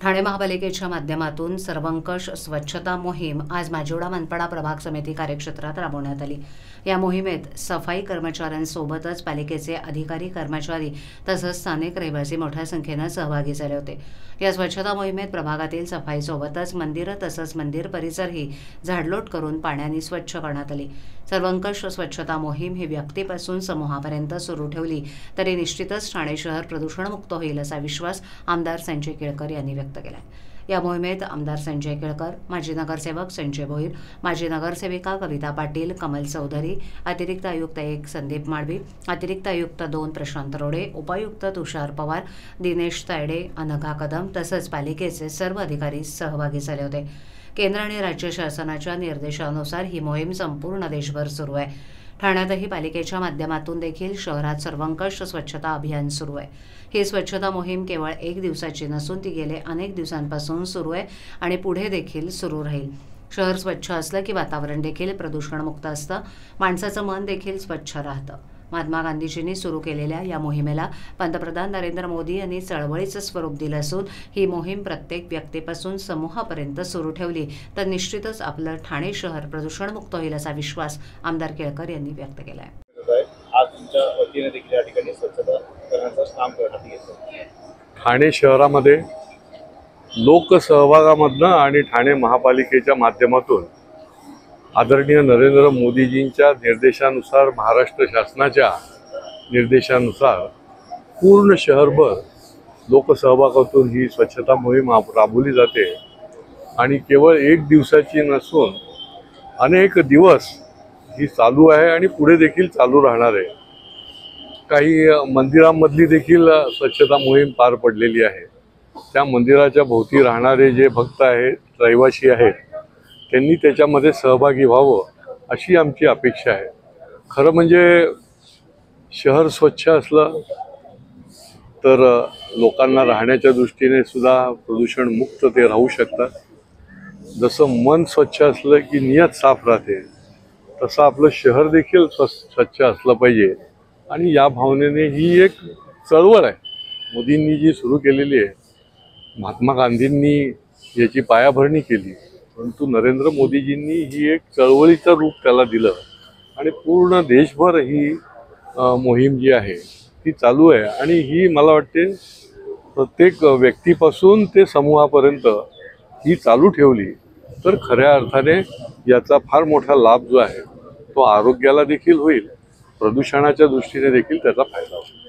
ठाणे महापालिकेच्या माध्यमातून सर्वंकष स्वच्छता मोहीम आज माजिवडा मनपाडा प्रभाग समिती कार्यक्षेत्रात राबवण्यात आली। या मोहिमेत सफाई कर्मचाऱ्यांसोबतच पालिकेचे अधिकारी कर्मचारी तसंच स्थानिक रहिवासी मोठ्या संख्येने सहभागी झाले होते। या स्वच्छता मोहिमेत प्रभागातील सफाईसोबतच मंदिरं तसंच मंदिर परिसरही झाडलोट करून पाण्याने स्वच्छ करण्यात आली। सर्वंकष स्वच्छता मोहीम ही व्यक्तीपासून समूहापर्यंत सुरू ठेवली तरी निश्चितच ठाणे शहर प्रदूषणमुक्त होईल असा विश्वास आमदार संजय केळकर यांनी व्यक्त केला। या मोहिमेत आमदार संजय केळकर, माजी नगरसेवक संजय भोईर, माजी नगरसेविका कविता पाटील, कमल चौधरी, अतिरिक्त आयुक्त 1 संदीप माडवी, अतिरिक्त आयुक्त 2 प्रशांत रोडे, उपायुक्त तुषार पवार, दिनेश तायडे, अनघा कदम तसंच पालिकेचे सर्व अधिकारी सहभागी झाले होते। केंद्र आणि राज्य शासनाच्या निर्देशानुसार ही मोहीम संपूर्ण देशभर सुरू आहे। ठाण्यातही पालिकेच्या माध्यमातून देखील शहरात सर्वंकष स्वच्छता अभियान सुरू आहे। ही स्वच्छता मोहीम केवळ 1 दिवसाची नसून ती गेले अनेक दिवसांपासून सुरू आहे आणि पुढे देखील सुरू राहील। शहर स्वच्छ असलं की वातावरण देखील प्रदूषणमुक्त असतं, माणसाचं मन देखील स्वच्छ राहतं। महात्मा गांधीजींनी सुरू केलेल्या या मोहिमेला पंतप्रधान नरेंद्र मोदी यांनी चळवळीचं स्वरूप दिलं असून ही मोहीम प्रत्येक व्यक्तीपासून समूहापर्यंत सुरू ठेवली तर निश्चितच आपलं ठाणे शहर प्रदूषणमुक्त होईल असा विश्वास आमदार केळकर यांनी व्यक्त केला आहे। आज तुमच्या वतीने देखील या ठिकाणी स्वच्छता करण्याचं काम करण्यात येतं। ठाणे शहरामध्ये लोकसहभागामधनं आणि ठाणे महापालिकेच्या माध्यमातून आदरणीय नरेंद्र मोदीजींच्या निर्देशानुसार, महाराष्ट्र शासनाच्या निर्देशानुसार पूर्ण शहरभर लोकसहभागातून ही स्वच्छता मोहीम राबवली जाते आणि केवळ 1 दिवसाची नसून अनेक दिवस ही चालू आहे आणि पुढे देखील चालू राहणार आहे। काही मंदिरांमधली देखील स्वच्छता मोहीम पार पडलेली आहे। त्या मंदिराच्या भोवती राहणारे जे भक्त आहेत, रहिवासी आहेत, त्यांनी त्याच्यामध्ये सहभागी व्हावं अशी आमची अपेक्षा आहे। खरं म्हणजे शहर स्वच्छ असलं तर लोकांना राहण्याच्या दृष्टीने सुद्धा प्रदूषणमुक्त ते राहू शकतात। जसं मन स्वच्छ असलं की नियत साफ राहते, तसं आपलं शहर देखील स्वच्छ असलं पाहिजे आणि या भावनेने ही एक चळवळ आहे मोदींनी जी सुरू केलेली आहे। महात्मा गांधींनी याची पायाभरणी केली, परंतु नरेंद्र मोदीजींनी ही एक चळवळीचं रूप त्याला दिलं आणि पूर्ण देशभर ही मोहीम जी आहे ती चालू आहे आणि ही मला वाटते प्रत्येक व्यक्तीपासून ते समूहापर्यंत ही चालू ठेवली तर खऱ्या अर्थाने याचा फार मोठा लाभ जो आहे तो आरोग्याला देखील होईल, प्रदूषणाच्या दृष्टीने देखील त्याचा फायदा होईल।